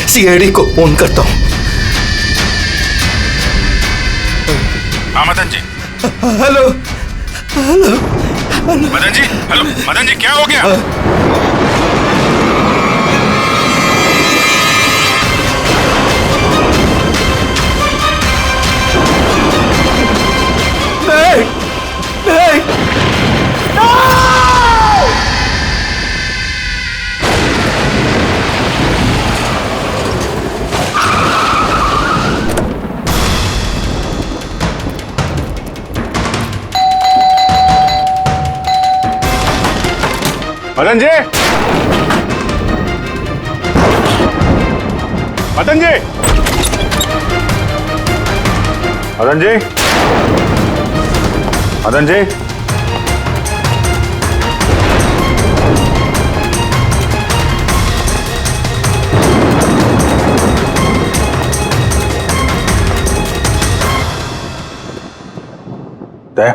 CID को phone करता हूं। हाँ Madan ji. Hello hello Madan ji, hello Madan ji, क्या हो गया? नहीं नहीं मदन जी, मदन जी, मदन जी, मदन जी, दे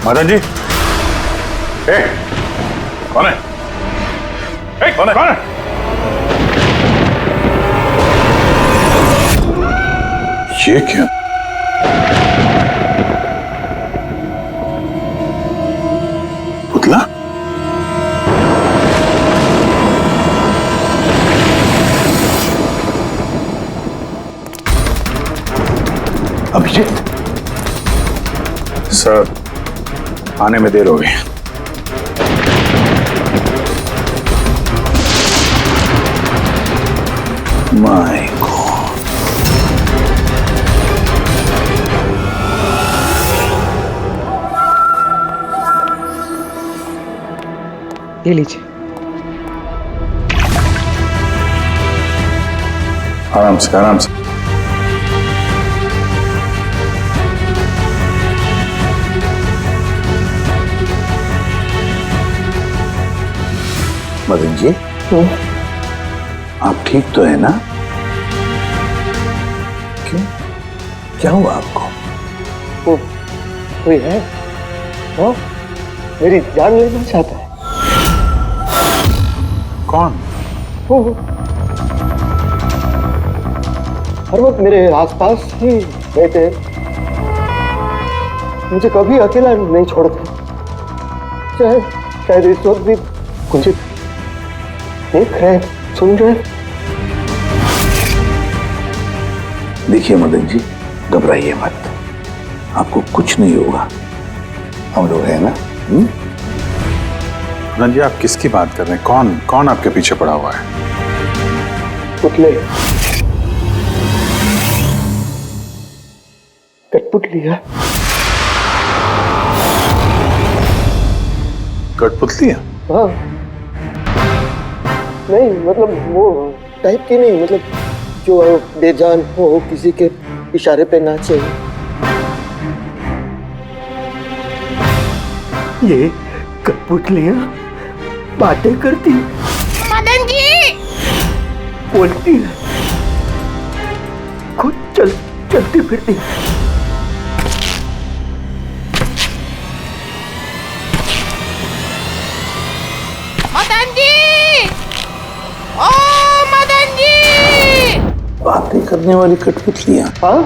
मदन जी, ए, कौन है? ए, कौन है? कौन है? ये क्या? पुतला? अभिजीत? सर, आने में देर हो गई। My God. ये लीजिए। आराम से, आराम से। मदन जी, आप ठीक तो है ना? क्यों? क्या हुआ आपको? कोई है? वो मेरी जान लेना चाहता है। कौन? वो हर वक्त मेरे आसपास ही रहते हैं, मुझे कभी अकेला नहीं छोड़ते। शायद इस वक्त भी मुझे देख रहे, सुन रहे। देखिए मदन जी, घबराइए मत, आपको कुछ नहीं होगा, हम लोग हैं ना। मदन जी, आप किसकी बात कर रहे हैं? कौन कौन आपके पीछे पड़ा हुआ है? पुतले, कठपुतलियां। कठपुतलियां? हाँ, नहीं मतलब वो टाइप की नहीं, मतलब जो बेजान हो, किसी के इशारे पे नाचे। ये कठपुतलियां बातें करती, मदन जी बोलती है, खुद चलती फिरती। मदन जी, ओ मदन जी। बातें करने वाली कठपुतलियां? हाँ,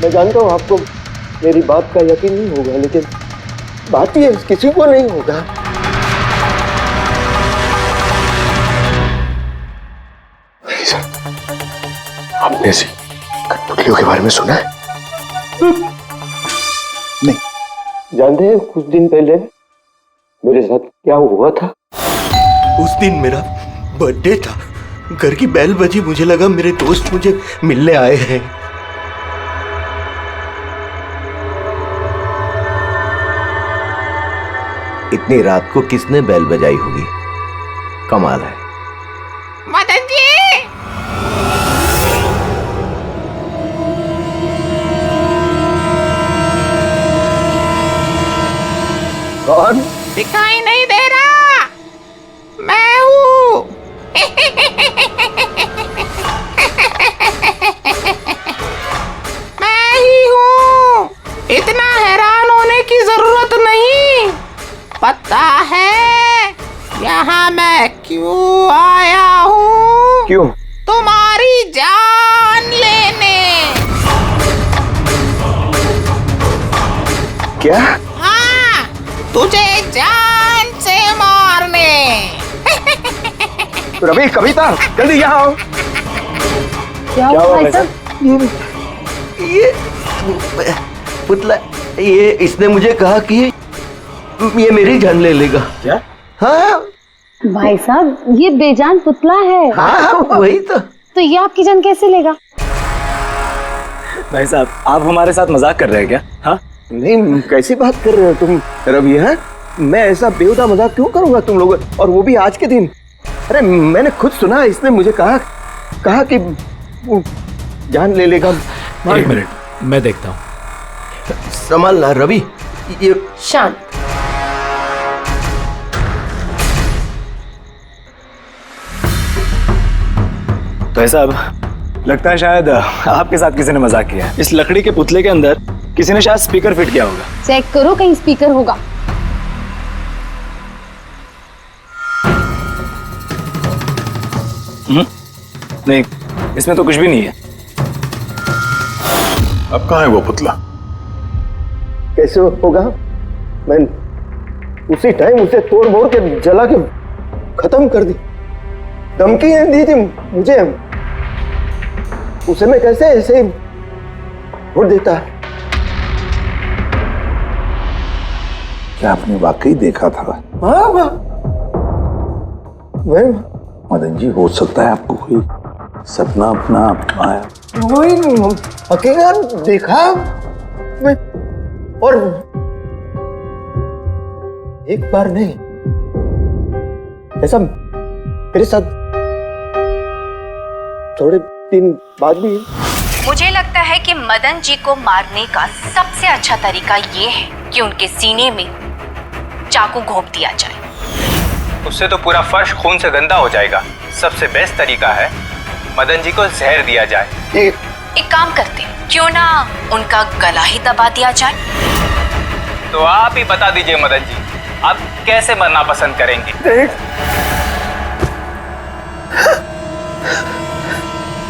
मैं जानता हूँ आपको मेरी बात का यकीन नहीं होगा, लेकिन बात ही है, किसी को नहीं होगा। अपने से पुतलियों के बारे में सुना है? नहीं। जानते हैं कुछ दिन पहले मेरे साथ क्या हुआ था? उस दिन मेरा बर्थडे था। घर की बेल बजी, मुझे लगा मेरे दोस्त मुझे मिलने आए हैं। इतनी रात को किसने बेल बजाई होगी? कमाल है। मदन जी, कौन? दिखाई नहीं दे रहा? मैं हूँ। मैं ही हूँ। इतना हैरान होने की जरूरत नहीं। पता है यहाँ मैं क्यों आया हूँ? क्यों? तुम्हारी जान लेने। क्या? हाँ, तुझे जान से मारने। रवि, कविता, जल्दी यहाँ आओ। क्या हुआ भाई साहब? ये पुतला, ये इसने मुझे कहा कि ये मेरी जान ले लेगा। क्या? हाँ भाई साहब, ये बेजान पुतला है। हाँ, वही तो ये आपकी जान कैसे लेगा? भाई साहब, आप हमारे साथ मजाक कर रहे हैं क्या? हाँ, नहीं, कैसी बात कर रहे हो तुम रवि? है मैं ऐसा बेहुदा मजाक क्यों करूंगा तुम लोग, और वो भी आज के दिन? अरे मैंने खुद सुना, इसने मुझे कहा कि वो जान ले लेगा। एक मिनट, मैं देखता हूँ। संभालना रवि। ये शांत। भाई साहब, लगता है शायद आपके साथ किसी ने मजाक किया है। इस लकड़ी के पुतले के अंदर किसी ने शायद स्पीकर फिट किया होगा। चेक करो, कहीं स्पीकर होगा। नहीं, इसमें तो कुछ भी नहीं है। अब कहाँ है वो पुतला? कैसे होगा? मैं उसी टाइम उसे तोड़ मोड़ के जला के खत्म कर दी। धमकी दी थी मुझे, उसे मैं कैसे ऐसे छोड़ देता? क्या आपने वाकई देखा था? हाँ, मैं मदन जी, हो सकता है आपको कोई सपना अपना आया। वही अकेला देखा मैं, और एक बार नहीं, ऐसा मेरे साथ थोड़े दिन बाद भी। मुझे लगता है कि मदन जी को मारने का सबसे अच्छा तरीका ये है कि उनके सीने में चाकू घोंप दिया जाए। उससे तो पूरा फर्श खून से गंदा हो जाएगा। सबसे बेस्ट तरीका है मदन जी को जहर दिया जाए। एक काम करते हैं, क्यों ना उनका गला ही दबा दिया जाए? तो आप ही बता दीजिए मदन जी, आप कैसे मरना पसंद करेंगे?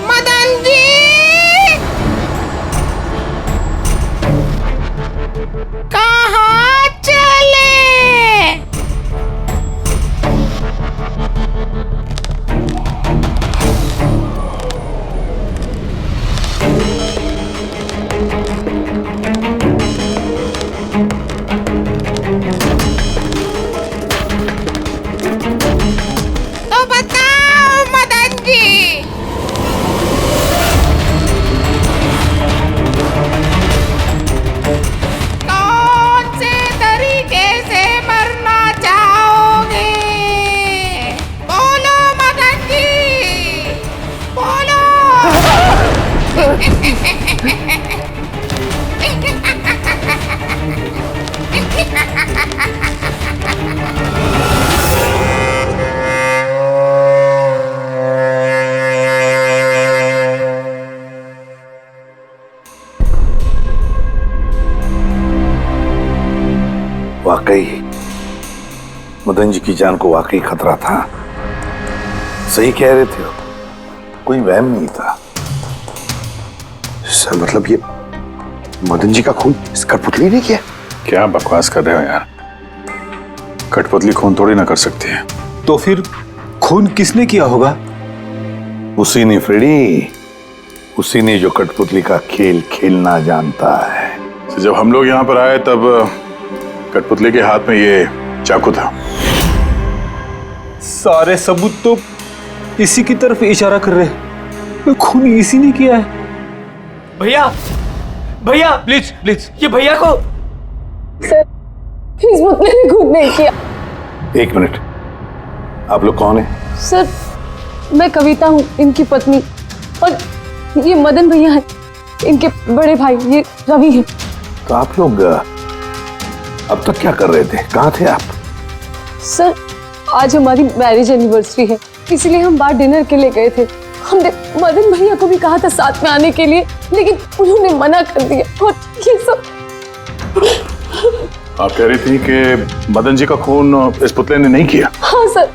मदन जी, कहाँ चले? तो बताओ मदन जी, कौन से तरीके से मरना चाहोगे? बोलो मदन जी, बोलो। वाकई मदन जी की जान को वाकई खतरा था। सही कह रहे थे, कोई वहम नहीं था। सर, मतलब ये मदन जी का खून इस कठपुतली ने किया? क्या बकवास कर रहे हो यार? कठपुतली खून थोड़ी ना कर सकती है। तो फिर खून किसने किया होगा? उसी ने फ्रेडी, उसी ने जो कठपुतली का खेल खेलना जानता है। तो जब हम लोग यहाँ पर आए तब कठपुतली के हाथ में ये चाकू था। सारे सबूत तो इसी की तरफ इशारा कर रहे हैं। खून इसी ने किया है। भैया भैया प्लीज प्लीज, ये भैया को। सर इस पुतले ने खुद नहीं किया। एक मिनट, आप लोग कौन हैं? सर मैं कविता हूँ, इनकी पत्नी, और ये मदन भैया है, इनके बड़े भाई, ये रवि है। तो आप लोग अब तक क्या कर रहे थे? कहाँ थे आप? सर आज हमारी मैरिज एनिवर्सरी है, इसलिए हम बाहर डिनर के लिए गए थे। हमने मदन भैया को भी कहा था साथ में आने के लिए, लेकिन उन्होंने मना कर दिया। और ये सब आप कह रही थी कि मदन जी का खून इस पुतले ने नहीं किया? हाँ सर,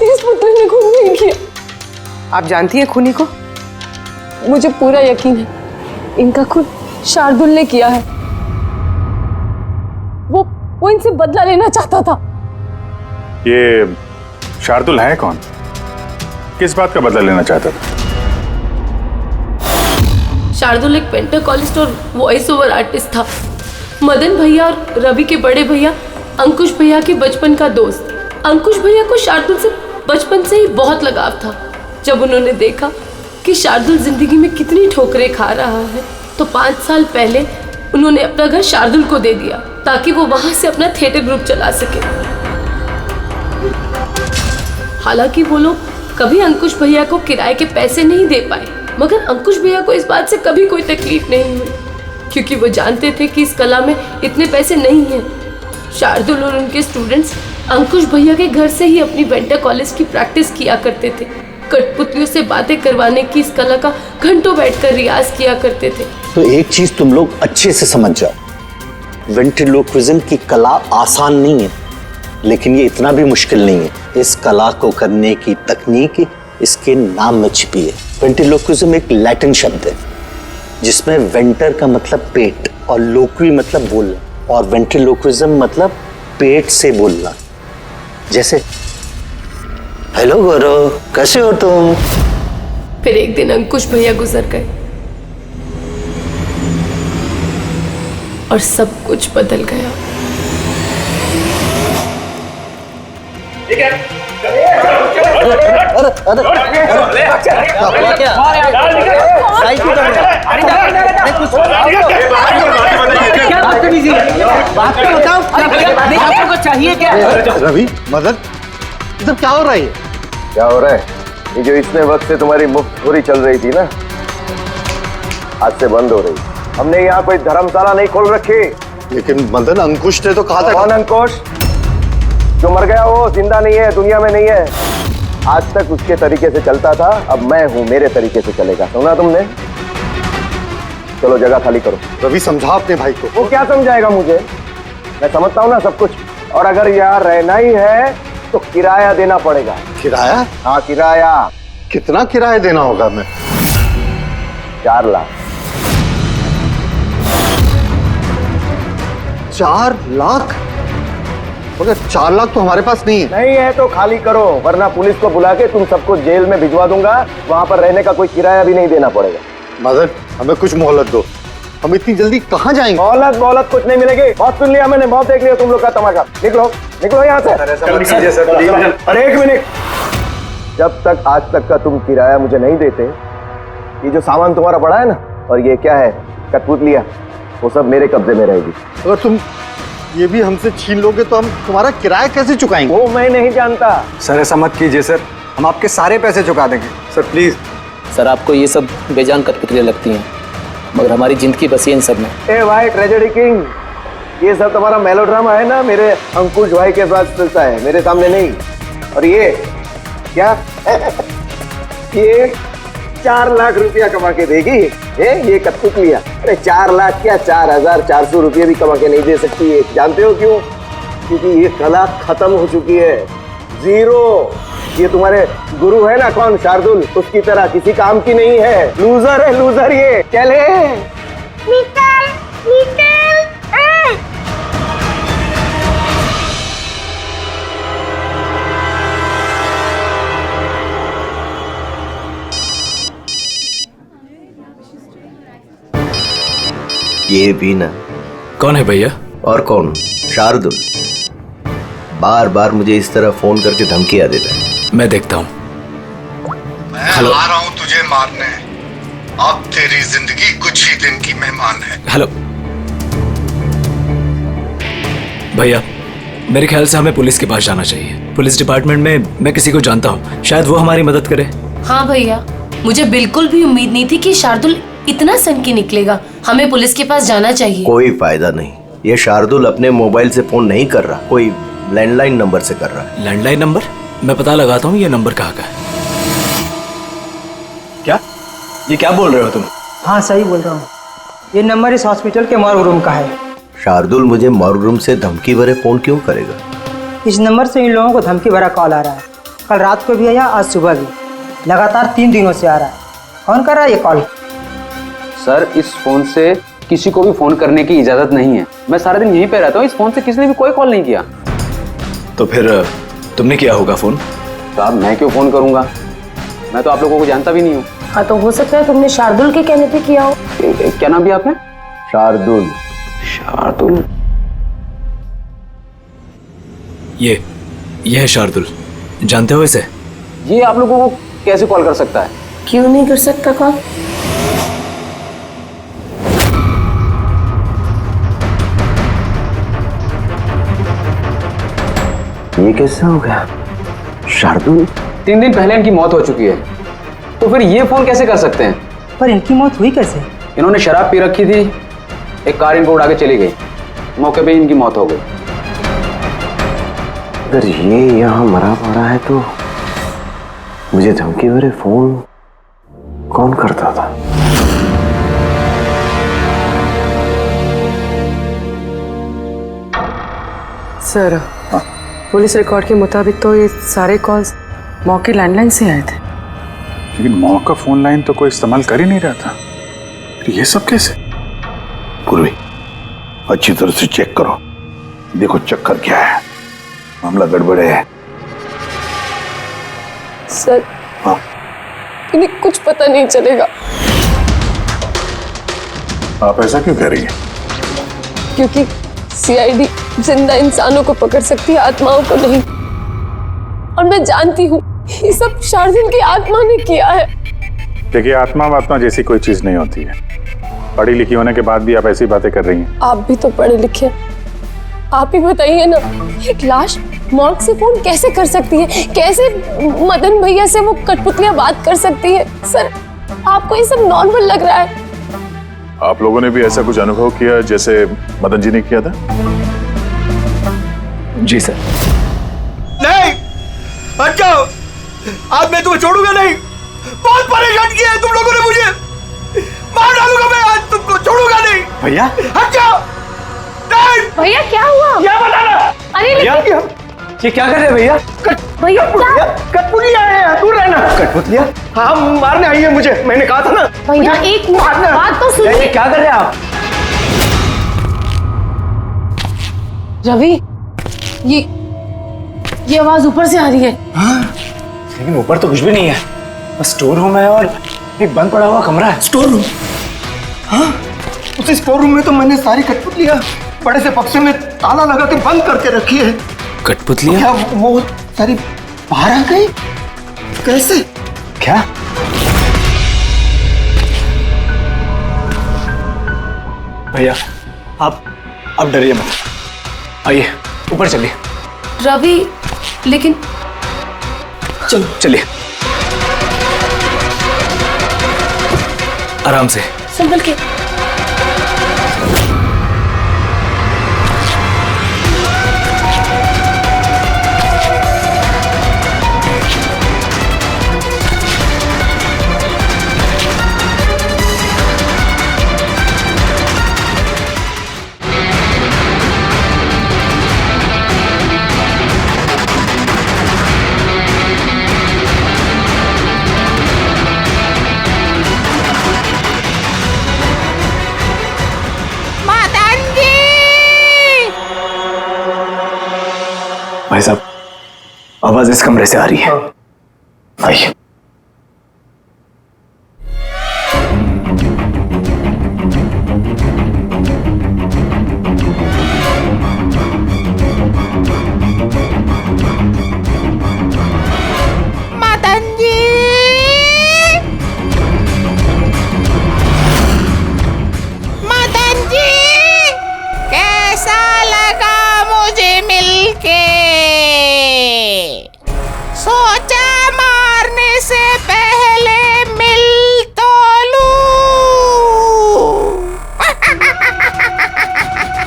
इस पुतले ने खून नहीं किया। आप जानती हैं खूनी को? मुझे पूरा यकीन है इनका खून शार्दुल ने किया है। वो इनसे बदला लेना चाहता था। ये शार्दुल है कौन? किस बात का बदला लेना चाहता था? शार्दुल एक पेंटाकोलिस्ट और वॉइस ओवर आर्टिस्ट था। मदन भैया और रवि के बड़े भैया अंकुश भैया के बचपन का दोस्त। अंकुश भैया को शार्दुल से बचपन से ही बहुत लगाव था। जब उन्होंने देखा कि शार्दुल जिंदगी में कितनी ठोकरें खा रहा है, तो 5 साल पहले उन्होंने अपना घर शार्दुल को दे दिया ताकि वो वहां से अपना थिएटर ग्रुप चला सके। हालांकि वो लोग कभी अंकुश भैया को किराए के पैसे नहीं दे पाए, मगर अंकुश भैया को इस बात से कभी कोई तकलीफ नहीं हुई, क्योंकि वो जानते थे कि इस कला में इतने पैसे नहीं हैं। शार्दुल और उनके स्टूडेंट्स अंकुश भैया के घर से ही अपनी पेंटाकोलिस्ट की प्रैक्टिस किया करते थे। कठपुतलियों से बातें करवाने की इस कला का घंटों बैठकर रियाज किया करते थे। तो एक चीज तुम लोग अच्छे से समझ जाओ, वेंट्रिलोक्विज्म की कला आसान नहीं है, लेकिन ये इतना भी मुश्किल नहीं है। इस कला को करने की तकनीक इसके नाम में छिपी है। वेंट्रिलोक्विज्म एक लैटिन शब्द है जिसमें वेंटर का मतलब पेट और लोक्वी मतलब बोलना, और वेंट्रिलोक्विज्म मतलब पेट से बोलना। जैसे हेलो गौरव, कैसे हो तुम? फिर एक दिन अंकुश भैया गुजर गए और सब कुछ बदल गया। चाहिए क्या? रवि, मदन, ये सब क्या हो रहा है? क्या हो रहा है? ये जो इतने वक्त से तुम्हारी मुफ्त खोरी चल रही थी ना, आज से बंद हो रही। हमने यहाँ कोई धर्मशाला नहीं खोल रखी। लेकिन मदन, अंकुश ने तो कहा था। कौन अंकुश? जो मर गया वो जिंदा नहीं है, दुनिया में नहीं है। आज तक उसके तरीके से चलता था, अब मैं हूँ, मेरे तरीके से चलेगा। सुना तुमने? चलो जगह खाली करो। रवि, समझा अपने भाई को। वो क्या समझाएगा मुझे? मैं समझता हूँ ना सब कुछ। और अगर यहाँ रहना ही है तो किराया देना पड़ेगा। किराया? हाँ किराया। कितना किराया देना होगा? मैं 4 लाख। 4 लाख? मगर 4 लाख तो हमारे पास नहीं है। नहीं है तो खाली करो, वरना पुलिस को बुला के तुम सबको जेल में भिजवा दूंगा। वहां पर रहने का कोई किराया भी नहीं देना पड़ेगा। मदन, हमें कुछ मोहलत दो। हम इतनी जल्दी कहाँ जाएंगे? मोहलत कुछ नहीं मिलेगी। बहुत सुन लिया मैंने, बहुत देख लिया तुम लोग का तमाशा। निकलो निकलो यहाँ से। अरे एक मिनट, जब तक आज तक का तुम किराया मुझे नहीं देते, ये जो सामान तुम्हारा पड़ा है ना, और ये क्या है, कठपुतलियां, वो सब मेरे कब्जे में रहेगी। अगर तुम ये भी हमसे छीन लोगे तो हम तुम्हारा किराया कैसे चुकाएंगे? वो मैं नहीं जानता। सर ऐसा मत कीजिए सर, हम आपके सारे पैसे चुका देंगे सर, प्लीज। सर आपको ये सब बेजान कठपुतलियां लगती हैं, मगर हमारी जिंदगी बसी है इन सब में। ए भाई ट्रेजेडी किंग, ये सब तुम्हारा मेलोड्रामा है ना, मेरे अंकुश भाई के साथ चलता है, मेरे सामने नहीं। और ये क्या ये 4 लाख रुपया कमा के देगी ये कठपुतलियां? अरे 4 लाख क्या, 4,400 रुपये भी कमा के नहीं दे सकती है। जानते हो क्यों? क्योंकि ये कला खत्म हो चुकी है, जीरो। ये तुम्हारे गुरु है ना, कौन, शार्दुल, उसकी तरह किसी काम की नहीं है। लूजर है, लूजर ये। चले निकल निकल। ये भी ना। कौन है भैया? और कौन, शार्दुल। बार बार मुझे इस तरह फोन करके धमकियां देता है। मैं देखता हूँ। मैं आ रहा हूँ तुझे मारने। अब तेरी जिंदगी कुछ ही दिन की मेहमान है। हेलो भैया, मेरे ख्याल से हमें पुलिस के पास जाना चाहिए। पुलिस डिपार्टमेंट में मैं किसी को जानता हूँ, शायद वो हमारी मदद करे। हाँ भैया, मुझे बिल्कुल भी उम्मीद नहीं थी कि शार्दुल इतना सनकी निकलेगा। हमें पुलिस के पास जाना चाहिए। कोई फायदा नहीं, ये शार्दुल अपने मोबाइल से फोन नहीं कर रहा, कोई लैंडलाइन नंबर से कर रहा है। Landline number? मैं पता लगाता हूँ ये नंबर कहाँ का है। क्या? ये क्या बोल रहे हो तुम? हाँ सही बोल रहा हूँ, ये नंबर इस हॉस्पिटल के मॉर्ग रूम का है। शार्दुल मुझे मॉर्ग रूम से धमकी भरे फोन क्यों करेगा? इस नंबर से इन लोगों को धमकी भरा कॉल आ रहा है। कल रात को भी आया, आज सुबह भी, लगातार 3 दिनों से आ रहा है। कौन कर रहा है ये कॉल? सर, इस फोन से किसी को भी फोन करने की इजाजत नहीं है। मैं सारा दिन यहीं पे रहता हूँ, इस फोन से किसी ने भी कोई कॉल नहीं किया। तो फिर तुमने किया होगा फोन? साहब मैं क्यों फोन करूंगा, मैं तो आप लोगों को जानता भी नहीं हूँ। हाँ तो हो सकता है तुमने शार्दुल के कहने पे किया हो। क्या नाम दिया आपने? शार्दुल। शार्दुल? ये है शार्दुल, जानते हो इसे? ये आप लोगों को कैसे कॉल कर सकता है? क्यों नहीं कर सकता कॉल? ये कैसा हो गया? शार्दुल 3 दिन पहले इनकी मौत हो चुकी है, तो फिर ये फोन कैसे कर सकते हैं? पर इनकी मौत हुई कैसे? इन्होंने शराब पी रखी थी, एक कार इनको उड़ा के चली गई, मौके पे इनकी मौत हो गई। अगर ये यहाँ मरा पड़ा है तो मुझे धमकी भरे फोन कौन करता था? सर, पुलिस रिकॉर्ड के मुताबिक तो ये सारे कॉल्स मौके लैंडलाइन से आए थे। लेकिन मौका फोन लाइन तो कोई इस्तेमाल कर ही नहीं रहा था, फिर ये सब कैसे? पूर्वी, अच्छी तरह से चेक करो, देखो चक्कर क्या है, मामला गड़बड़ है। सर, इन्हें कुछ पता नहीं चलेगा। आप ऐसा क्यों कह रही हैं? क्योंकि सीआईडी जिंदा इंसानों को पकड़ सकती है, आत्माओं को नहीं। और मैं जानती हूँ ये सब शार्दुल की आत्मा ने किया है। देखिए, आत्मा जैसी कोई चीज नहीं होती है। पढ़ी लिखी होने के बाद भी आप ऐसी बातें कर रही हैं। आप भी तो पढ़े लिखे, आप ही बताइए ना, एक लाश मॉर्ग से फोन कैसे कर सकती है? कैसे मदन भैया से वो कठपुतलियां बात कर सकती है? सर, आपको ये सब नॉर्मल लग रहा है? आप लोगों ने भी ऐसा कुछ अनुभव किया जैसे मदन जी ने किया था? जी सर। नहीं, हट जाओ, आज मैं तुम्हें छोड़ूंगा नहीं। बहुत परेशान किया है तुम लोगों ने मुझे, मार डालूंगा मैं, आज तुमको छोड़ूगा नहीं। भैया हट जाओ। नहीं भैया, क्या हुआ? क्या बताना? अरे भैया, ये क्या कर रहे हैं भैया? भैया कठपुतलियां हैं, दूर रहना। कठपुतलियां? हाँ, मारने आई है मुझे, मैंने कहा था ना। भैया एक बात तो सुनिए। क्या कर रहे हैं आप? रवि, ये आवाज ऊपर से आ रही है। हाँ, लेकिन ऊपर तो कुछ भी नहीं है, बस स्टोर रूम है और एक बंद पड़ा हुआ कमरा है। Store room? हाँ, उसी स्टोर रूम में तो मैंने सारी कठपुतलियां बड़े से बक्से में ताला लगा के बंद करके रखी है। कठपुतलियां? क्या वो सारी बाहर आ गई? कैसे? क्या? भैया, आप डरिए मत, आइए ऊपर चलिए। रवि, लेकिन चलिए आराम से, संभल के। भाई साहब, आवाज इस कमरे से आ रही है। आइए।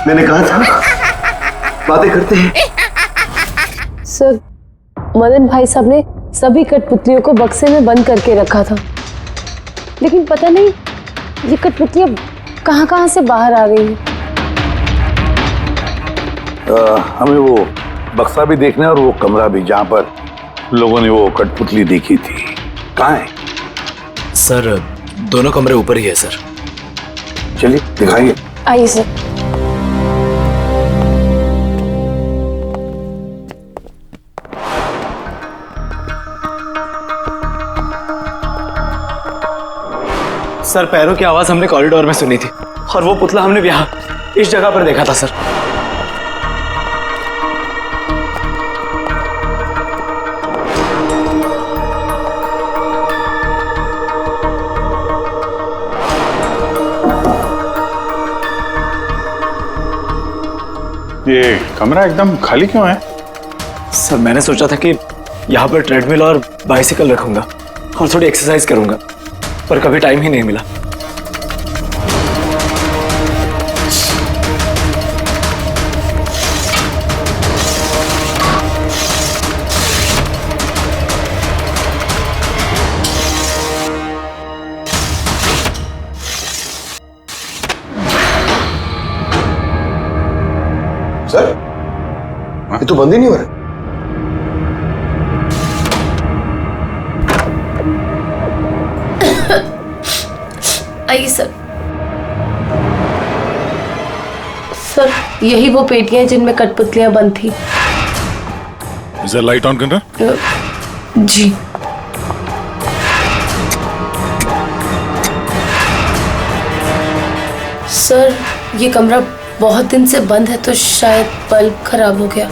मैंने कहा था बातें करते हैं। सर, मदन भाई साहब ने सभी कठपुतलियों को बक्से में बंद करके रखा था, लेकिन पता नहीं ये कठपुतलियां कहां से बाहर आ रही हैं। हमें वो बक्सा भी देखना है और वो कमरा भी जहाँ पर लोगों ने वो कठपुतली देखी थी। कहाँ है? सर, दोनों कमरे ऊपर ही है सर। चलिए दिखाइए। आइए सर। सर, पैरों की आवाज हमने कॉरिडोर में सुनी थी और वो पुतला हमने भी यहाँ इस जगह पर देखा था सर। ये कमरा एकदम खाली क्यों है? सर, मैंने सोचा था कि यहाँ पर ट्रेडमिल और बाइसिकल रखूंगा और थोड़ी एक्सरसाइज करूंगा, पर कभी टाइम ही नहीं मिला। सर, ये तो बंद ही नहीं हो रहा। आइए सर। सर, यही वो पेटियां हैं जिनमें कठपुतलियां बंद थी। इधर लाइट ऑन करना। जी। सर, ये कमरा बहुत दिन से बंद है तो शायद बल्ब खराब हो गया।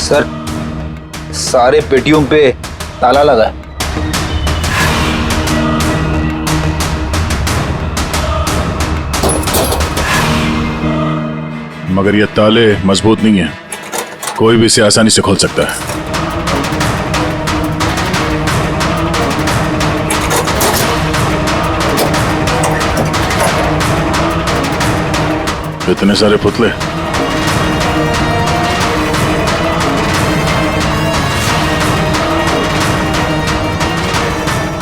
सर, सारे पेटियों पे ताला लगा है। मगर ये ताले मजबूत नहीं है, कोई भी इसे आसानी से खोल सकता है। इतने सारे पुतले,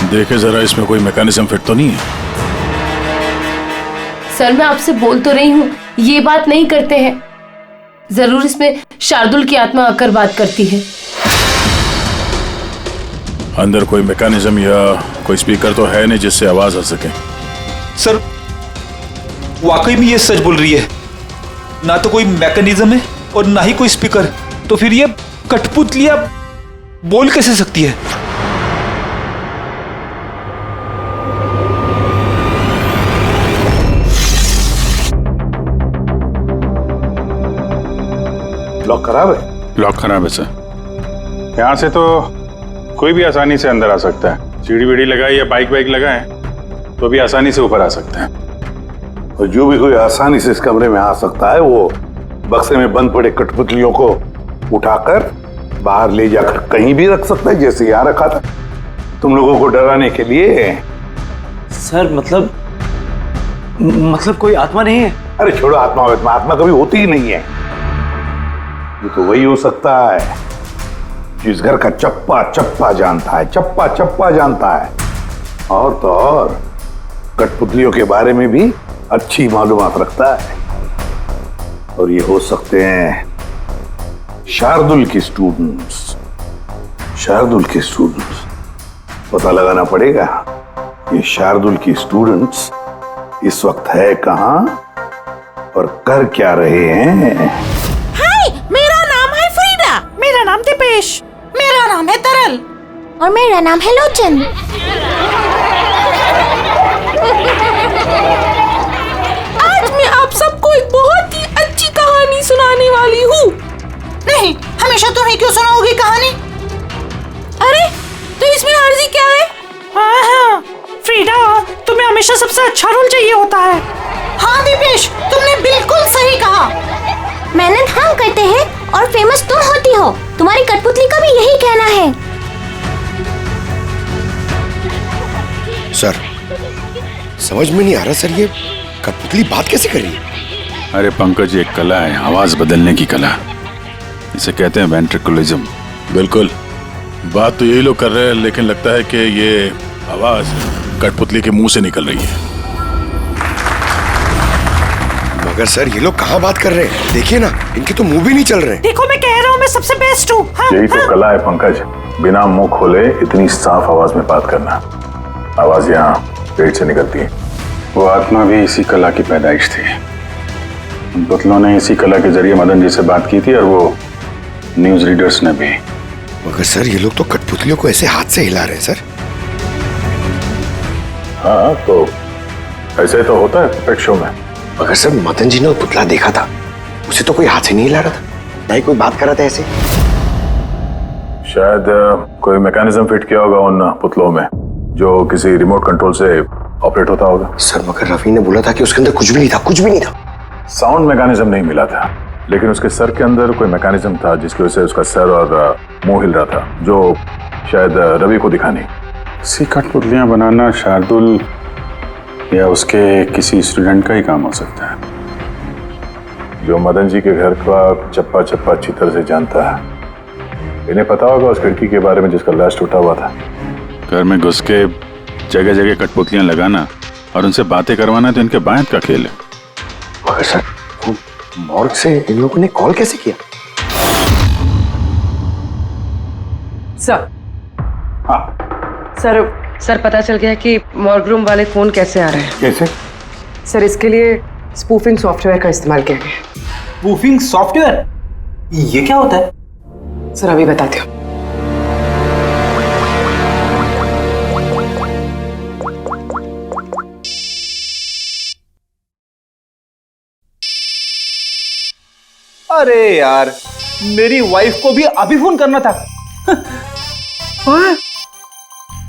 देखे जरा, इसमें कोई मैकेनिज्म फिट तो नहीं है। सर, मैं आपसे बोल तो रही हूँ ये बात नहीं करते हैं। जरूर इसमें शार्दुल की आत्मा आकर बात करती है। अंदर कोई मैकेनिज्म या कोई स्पीकर तो है नहीं जिससे आवाज आ सके। सर, वाकई में ये सच बोल रही है। ना तो कोई मैकेनिज्म है और ना ही कोई स्पीकर, तो फिर ये कठपुतलियां बोल कैसे सकती है? लॉक खराब है? लॉक खराब है सर। यहाँ से तो कोई भी आसानी से अंदर आ सकता है। सीढ़ी वीढ़ी लगाए या बाइक वाइक लगाए तो भी आसानी से ऊपर आ सकते हैं। और जो भी कोई आसानी से इस कमरे में आ सकता है वो बक्से में बंद पड़े कठपुतलियों को उठाकर बाहर ले जाकर कहीं भी रख सकता है, जैसे यहाँ रखा था तुम लोगों को डराने के लिए। सर, मतलब कोई आत्मा नहीं है? अरे छोड़ो, आत्मा कभी होती ही नहीं है। ये तो वही हो सकता है जिस घर का चप्पा चप्पा जानता है, चप्पा चप्पा जानता है। और तो और कठपुतलियों के बारे में भी अच्छी मालूमात रखता है। और ये हो सकते हैं शार्दुल के स्टूडेंट्स। पता लगाना पड़ेगा ये शार्दुल के स्टूडेंट्स इस वक्त है कहां और कर क्या रहे हैं। मेरा नाम है फ्रीडा। मेरा नाम दीपेश। मेरा नाम है तरल। और मेरा नाम है लोचन। आज मैं आप सबको एक बहुत ही अच्छी कहानी सुनाने वाली हूँ। नहीं, हमेशा तुम ही क्यों सुनाओगी कहानी? अरे, तो इसमें अर्जी क्या है? हाँ, फ्रीडा, तुम्हें हमेशा सबसे अच्छा रोल चाहिए होता है। मेहनत हम करते हैं और फेमस तुम होती हो। तुम्हारी कठपुतली का भी यही कहना है। सर समझ में नहीं आ रहा सर, ये कठपुतली बात कैसे कर रही है? अरे पंकज, एक कला है आवाज बदलने की कला, इसे कहते हैं वेंट्रिकुलिज्म। बिल्कुल, बात तो यही लोग कर रहे हैं, लेकिन लगता है कि ये आवाज कठपुतली के मुंह से निकल रही है। मगर सर ये लोग कहाँ बात कर रहे हैं? देखिए ना, इनके तो मुंह भी नहीं चल रहे। देखो मैं कह रहा हूँ मैं सबसे बेस्ट हूँ। यही तो कला है पंकज, बिना मुंह खोले इतनी साफ आवाज में बात करना। आवाज यहाँ पेट से निकलती है। वो आत्मा भी इसी कला की पैदाइश थी। उन पुतलों ने इसी कला के जरिए मदन जी से बात की थी और वो न्यूज रीडर्स ने भी। मगर सर ये लोग तो कठपुतलियों को ऐसे हाथ से हिला रहे हैं सर। हाँ तो ऐसे तो होता है परफेक्ट शो में। मगर सर मदन जी ने वो पुतला देखा था, उसे तो कोई हाथ से नहीं हिला रहा था, ना ही कोई बात कर रहा था ऐसे। शायद कोई मैकेनिज्म फिट किया होगा उन पुतलों में जो किसी रिमोट कंट्रोल से ऑपरेट होता होगा। सर मगर रवि ने बोला था कि उसके अंदर कुछ भी नहीं था, कुछ भी नहीं था। साउंड मैकेनिज्म नहीं मिला था, लेकिन उसके सर के अंदर कोई मैकेनिज्म था जिसकी वजह से उसका सर और मुंह हिल रहा था, जो शायद रवि को दिखा नहीं। सी कठपुतलियां बनाना शार्दुल या उसके किसी स्टूडेंट का ही काम हो सकता है, जो मदन जी के घर का चप्पा चप्पा अच्छी तरह से जानता है। इन्हें पता होगा उस खिड़की के बारे में जिसका ग्लास टूटा हुआ था। घर में घुस के जगह जगह कठपुतलियां लगाना और उनसे बातें करवाना तो इनके बायत का खेल है। मगर सर मॉर्ग से इन लोगों ने कॉल कैसे किया? सर सर पता चल गया कि मॉर्ग रूम वाले फोन कैसे आ रहे हैं। कैसे? सर इसके लिए स्पूफिंग सॉफ्टवेयर का इस्तेमाल किया गया। Spoofing software? ये क्या होता है? सर अभी बताती हूँ। अरे यार, मेरी वाइफ को भी अभी फोन करना था। हाँ?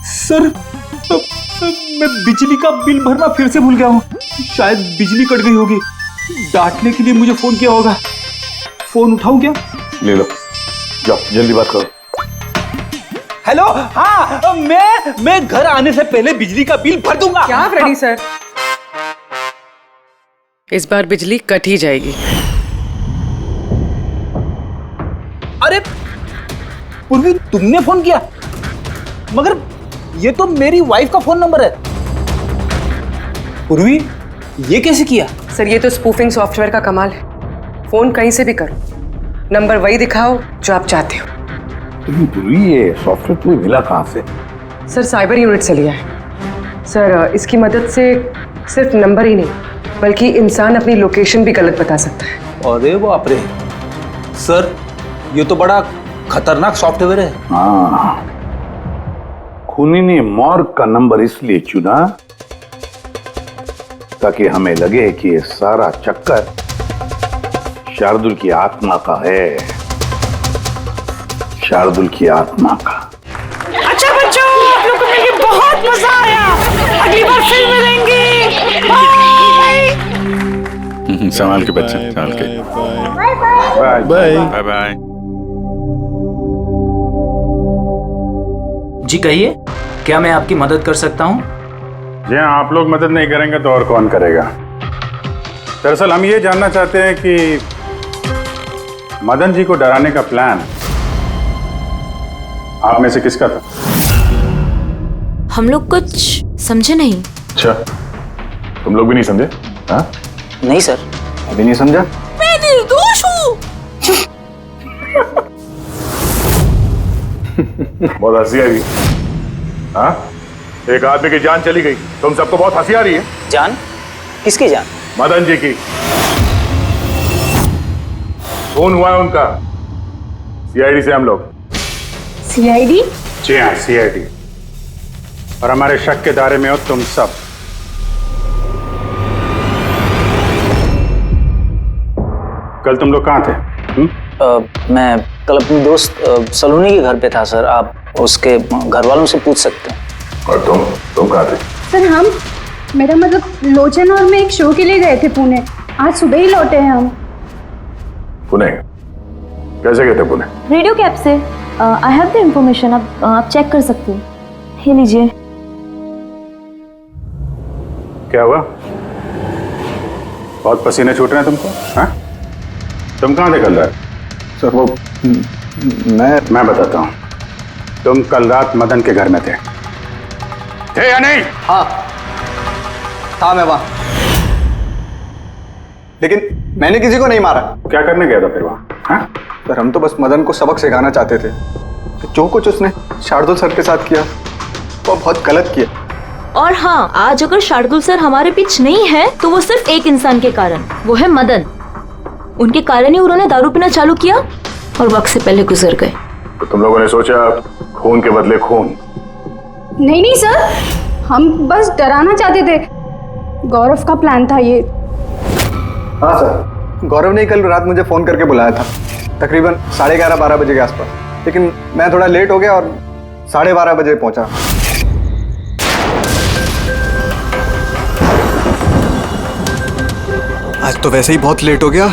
सर मैं बिजली का बिल भरना फिर से भूल गया हूँ। शायद बिजली कट गई होगी। डांटने के लिए मुझे फोन किया होगा। फोन उठाऊं क्या? ले लो, जाओ जल्दी बात करो। हेलो, हाँ मैं घर आने से पहले बिजली का बिल भर दूंगा। क्या फ्रेडी सर, इस बार बिजली कट ही जाएगी। अरे पूर्वी, तुमने फोन किया? मगर ये तो मेरी वाइफ का फोन नंबर है। पूर्वी, ये कैसे किया? सर ये तो स्पूफिंग सॉफ्टवेयर का कमाल है। फोन कहीं से भी करो, नंबर वही दिखाओ जो आप चाहते हो। लेकिन पूर्वी ये सॉफ्टवेयर तुम्हें मिला कहाँ से? सर साइबर यूनिट से लिया है। सर इसकी मदद से सिर्फ नंबर ही नहीं बल्कि इंसान अपनी लोकेशन भी गलत बता सकता है। अरे बाप रे, सर ये तो बड़ा खतरनाक सॉफ्टवेयर है। हाँ, खूनी ने मॉर्ग का नंबर इसलिए चुना ताकि हमें लगे कि ये सारा चक्कर शार्दुल की आत्मा का है, शार्दुल की आत्मा का। अच्छा बच्चों, आप लोगों को मिलके बहुत मजा आया। अगली बार फिर मिलेंगे। बाय। संभाल के बच्चे, संभाल के। Bye bye bye bye. जी कहिए, क्या मैं आपकी मदद कर सकता हूँ? जी हाँ, आप लोग मदद नहीं करेंगे तो और कौन करेगा? दरअसल हम ये जानना चाहते हैं कि मदन जी को डराने का प्लान आप में से किसका था? हम लोग कुछ समझे नहीं। अच्छा, तुम लोग भी नहीं समझे? हाँ? नहीं सर। अभी नहीं समझा? मैं निर्दोष हूँ। बहुत हंसी आ रही है। हाँ? एक आदमी की जान चली गई, तुम सबको बहुत हंसी आ रही है। जान? किसकी जान? मदन जी की। फोन हुआ है उनका सीआईडी से हम लोग। सीआईडी? जी हाँ, सीआईडी। और हमारे शक के दायरे में हो तुम सब। कल तुम लोग कहाँ थे? मैं कल अपने दोस्त सलोनी के घर पे था सर। आप उसके घर वालों से पूछ सकते हैं। और तुम कहाँ थे? सर मेरा मतलब लोचन और मैं एक शो के लिए गए थे पुणे। आज सुबह ही लौटे हैं हम। पुणे कैसे गए थे पुणे? रेडियो कैब से। आई हैव द इंफॉर्मेशन, आप चेक कर सकते हो। ये लीजिए। क्या हुआ? बहुत पसीने छूट रहे हैं तुमको? हाँ? तुम कहाँ थे कल रात? सर वो मैं बताता हूँ। तुम कल रात मदन के घर में थे या नहीं? हाँ था मैं वहां, लेकिन मैंने किसी को नहीं मारा। क्या करने गया था फिर वहां? हाँ? सर हम तो बस मदन को सबक सिखाना चाहते थे। तो जो कुछ उसने शार्दुल सर के साथ किया वो बहुत गलत किया। और हाँ, आज अगर शार्दुल सर हमारे बीच नहीं है तो वो सिर्फ एक इंसान के कारण, वो है मदन। उनके कारण ही उन्होंने दारू पीना चालू किया और वक्त से पहले गुजर गए। तो तुम लोगों ने सोचा खून के बदले खून? नहीं नहीं सर, हम बस डराना चाहते थे। गौरव का प्लान था ये। हाँ सर, गौरव ने कल रात मुझे फोन करके बुलाया था, तकरीबन 11:30-12 बजे के आसपास, लेकिन मैं थोड़ा लेट हो गया और 12:30 बजे पहुंचा। आज तो वैसे ही बहुत लेट हो गया,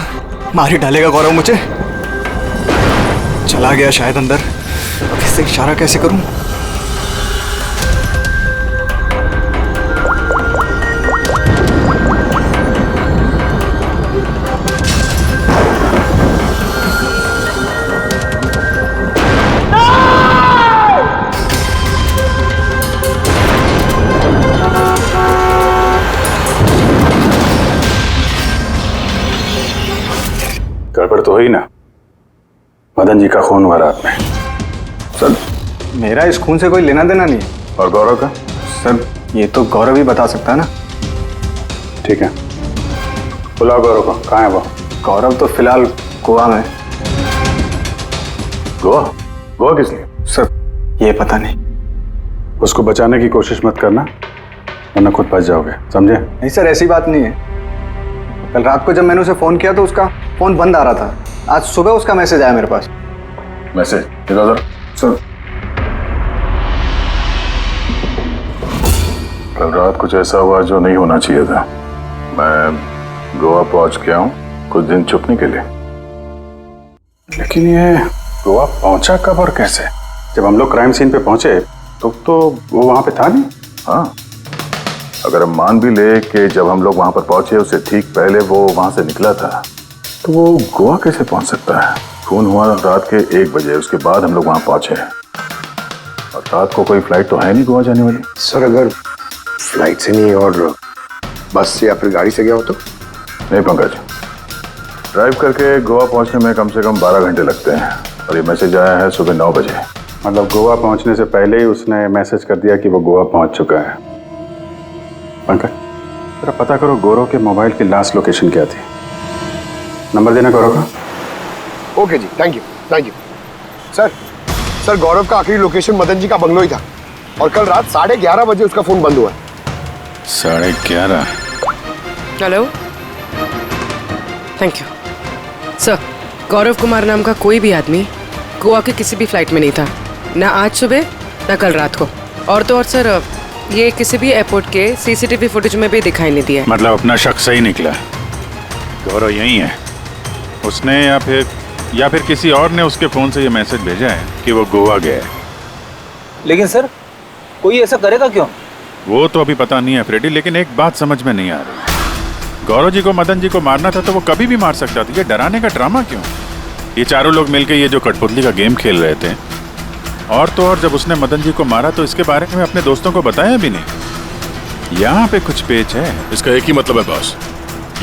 मार ही डालेगा गौरव मुझे। चला गया शायद अंदर, अब इससे इशारा कैसे करूं? गड़बड़ तो हुई ना? मदन जी का खून हुआ रात में। सर मेरा इस खून से कोई लेना देना नहीं है। और गौरव का? सर ये तो गौरव ही बता सकता है ना। ठीक है, बुलाओ गौरव को। कहाँ है वो? गौरव तो फिलहाल गोवा में। गोवा? गोवा किस लिए? सर ये पता नहीं। उसको बचाने की कोशिश मत करना, वरना खुद बच जाओगे, समझे? नहीं सर, ऐसी बात नहीं है। कल रात को जब मैंने उसे फोन किया तो उसका फोन बंद आ रहा था। आज सुबह उसका मैसेज आया मेरे पास। मैसेज? इधर सर। कल रात कुछ ऐसा हुआ जो नहीं होना चाहिए था। मैं गोवा पहुंच गया हूँ कुछ दिन छुपने के लिए। लेकिन ये गोवा पहुंचा कब और कैसे? जब हम लोग क्राइम सीन पे पहुंचे तो वो वहां पे था नहीं। हाँ, अगर हम मान भी ले कि जब हम लोग वहां पर पहुंचे उससे ठीक पहले वो वहां से निकला था, तो वो गोवा कैसे पहुंच सकता है? खून हुआ रात के 1 बजे, उसके बाद हम लोग वहां पहुंचे और रात को कोई फ्लाइट तो है नहीं गोवा जाने वाली। सर अगर फ्लाइट से नहीं और बस से या फिर गाड़ी से गया हो तो? नहीं पंकज, ड्राइव करके गोवा पहुंचने में कम से कम 12 घंटे लगते हैं और ये मैसेज आया है सुबह 9 बजे। मतलब गोवा पहुंचने से पहले ही उसने मैसेज कर दिया कि वो गोवा पहुंच चुका है। पंकज जरा पता करो गौरव के मोबाइल की लास्ट लोकेशन क्या थी। नंबर देना गौरव का। ओके जी, थैंक यू। सर गौरव का आखिरी लोकेशन मदन जी का बंगलो ही था और कल रात 11:30 बजे उसका फोन बंद हुआ। 11:30? Hello, thank you sir. Gaurav Kumar नाम का कोई भी आदमी गोवा के किसी भी फ्लाइट में नहीं था, ना आज सुबह ना कल रात को। और तो और सर, ये किसी भी एयरपोर्ट के सीसीटीवी फुटेज में भी दिखाई नहीं दिया। मतलब अपना शक सही निकला, गौरव यही है उसने या फिर किसी और ने उसके फोन से ये मैसेज भेजा है कि वो गोवा गया है। लेकिन सर कोई ऐसा करेगा क्यों? वो तो अभी पता नहीं है फ्रेडी, लेकिन एक बात समझ में नहीं आ रही। गौरव जी को मदन जी को मारना था तो वो कभी भी मार सकता था, ये डराने का ड्रामा क्यों? ये चारों लोग मिलकर ये जो कठपुतली का गेम खेल रहे थे, और तो और जब उसने मदन जी को मारा तो इसके बारे में अपने दोस्तों को बताया भी नहीं। यहाँ पे कुछ पेच है। इसका एक ही मतलब है बॉस,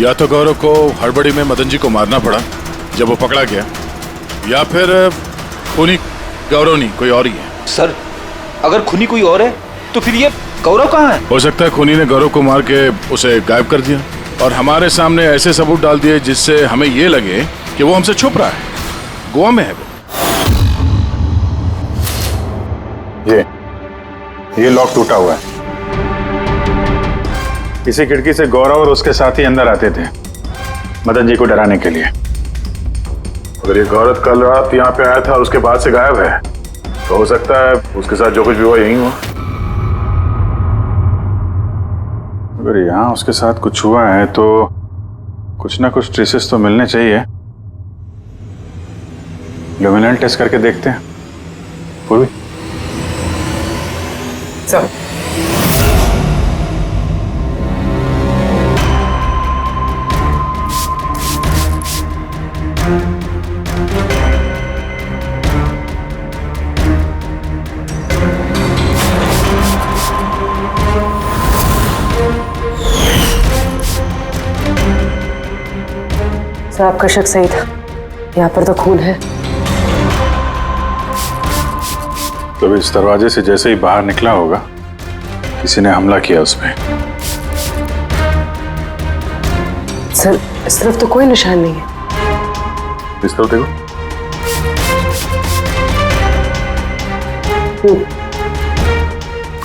या तो गौरव को हड़बड़ी में मदन जी को मारना पड़ा जब वो पकड़ा गया, या फिर खूनी गौरव नहीं कोई और ही है। सर अगर खूनी कोई और है तो फिर ये गौरव कहाँ है? हो सकता है खूनी ने गौरव को मार के उसे गायब कर दिया और हमारे सामने ऐसे सबूत डाल दिए जिससे हमें ये लगे कि वो हमसे छुप रहा है, गोवा में है वो। ये लॉक टूटा हुआ है। इसी खिड़की से गौरव और उसके साथी अंदर आते थे मदन जी को डराने के लिए। अगर ये गौरव कल रात यहाँ पे आया था उसके बाद से गायब है तो हो सकता है उसके साथ जो कुछ भी हुआ यही हुआ। अगर यहाँ उसके साथ कुछ हुआ है तो कुछ ना कुछ ट्रेसेस तो मिलने चाहिए। लुमिनल टेस्ट करके देखते हैं। पूर्वी सर आपका शक सही था, यहाँ पर तो खून है। तो इस दरवाजे से जैसे ही बाहर निकला होगा किसी ने हमला किया उसमें। सर इस तरफ तो कोई निशान नहीं है। इस तरफ देखो।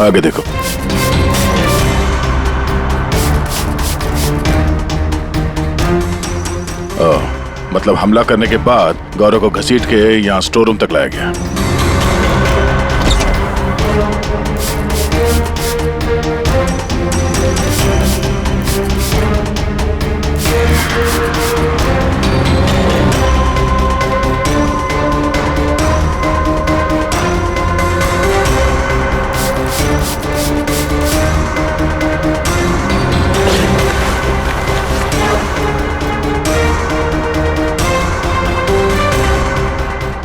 आगे देखो। मतलब हमला करने के बाद गौरव को घसीट के यहाँ स्टोर रूम तक लाया गया।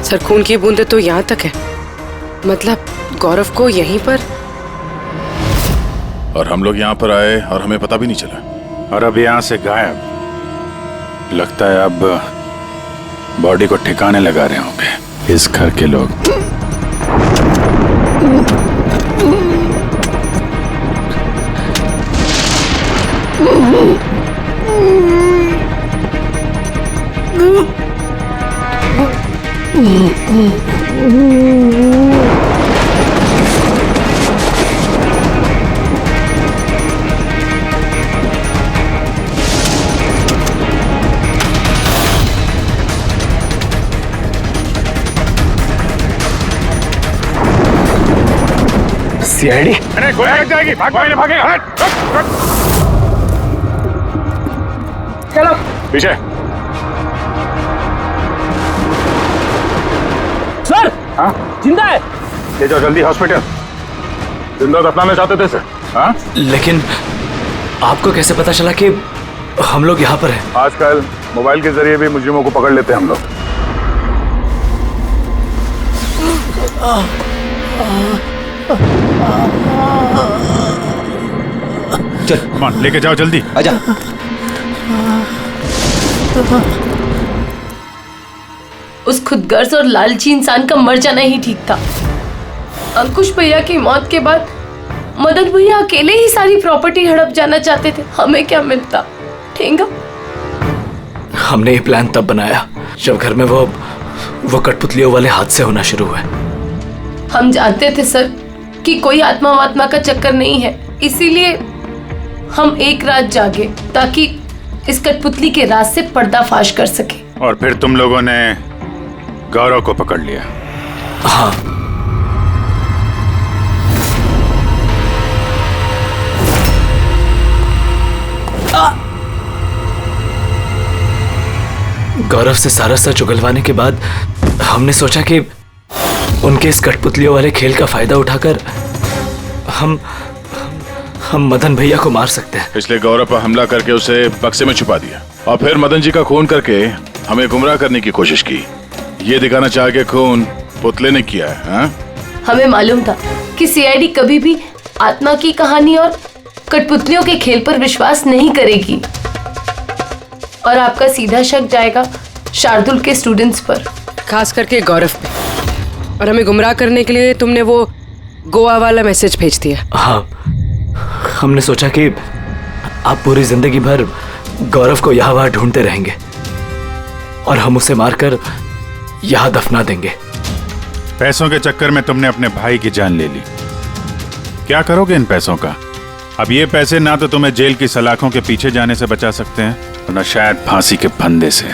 सर खून की बूंदें तो यहाँ तक है, मतलब गौरव को यहीं पर। और हम लोग यहाँ पर आए और हमें पता भी नहीं चला। और अब यहाँ से गायब। लगता है अब बॉडी को ठिकाने लगा रहे होंगे इस घर के लोग। सीआईडी? अरे गोया लग जाएगी, भागेगा। हट। चलो पीछे। सर जिंदा है। ले जाओ जल्दी हॉस्पिटल। जिंदा दफनाना चाहते थे सर। हाँ? लेकिन आपको कैसे पता चला कि हम लोग यहाँ पर हैं? आजकल मोबाइल के जरिए भी मुजरिमों को पकड़ लेते हैं हम लोग। चल लेके जाओ जल्दी। आजा। उस खुदगर्ज और लालची इंसान का मर जाना ही ठीक था। अंकुश भैया की मौत के बाद मदन भैया अकेले ही सारी प्रॉपर्टी हड़प जाना चाहते थे। हमें क्या मिलता? ठेंगा। हमने ये प्लान तब बनाया जब घर में वो कठपुतलियों वाले हादसे होना शुरू हुए। हम जानते थे सर कि कोई आत्मा वात्मा का चक्कर नहीं है, इसीलिए हम एक रात जागे ताकि इस कठपुतली के राज से पर्दाफाश कर सके। और फिर तुम लोगों ने गौरव को पकड़ लिया। हाँ। गौरव से सारा सच उगलवाने के बाद हमने सोचा कि उनके इस कठपुतलियों वाले खेल का फायदा उठाकर हम मदन भैया को मार सकते हैं। इसलिए गौरव पर हमला करके उसे बक्से में छुपा दिया और फिर मदन जी का खून करके हमें गुमराह करने की कोशिश की। ये दिखाना चाह के खून पुतले ने किया है। हाँ? हमें मालूम था कि सीआईडी कभी भी आत्मा की कहानी और कठपुतलियों के खेल पर विश्वास नहीं करेगी और आपका सीधा शक जाएगा शार्दुल के स्टूडेंट्स पर, खास करके गौरव पे। और हमें गुमराह करने के लिए तुमने वो गोवा वाला मैसेज भेज दिया। हाँ, हमने सोचा कि आप पूरी जिंदगी भर गौरव को यहाँ वहाँ ढूंढते रहेंगे और हम उसे मारकर यहाँ दफना देंगे। पैसों के चक्कर में तुमने अपने भाई की जान ले ली। क्या करोगे इन पैसों का? अब ये पैसे ना तो तुम्हें जेल की सलाखों के पीछे जाने से बचा सकते हैं और न शायद फांसी के फंदे से।